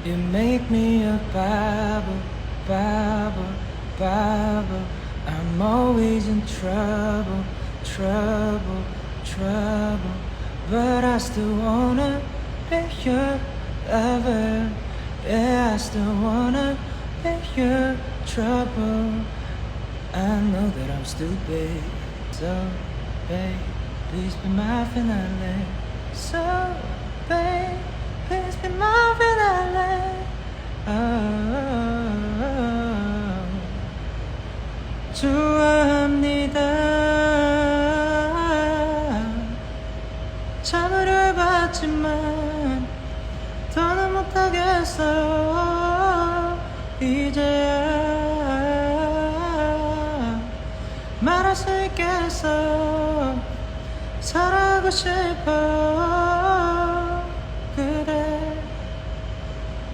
You make me a Bible, Bible, Bible. I'm always in trouble, trouble, trouble. But I still wanna be your lover. Yeah, I still wanna be your trouble. I know that I'm stupid, so babe, please be my finale. So babe, please be my finale. 좋아합니다. 참으려 해봤지만 더는 못하겠어요. 이제야 말할 수 있겠어. 사랑하고 싶어.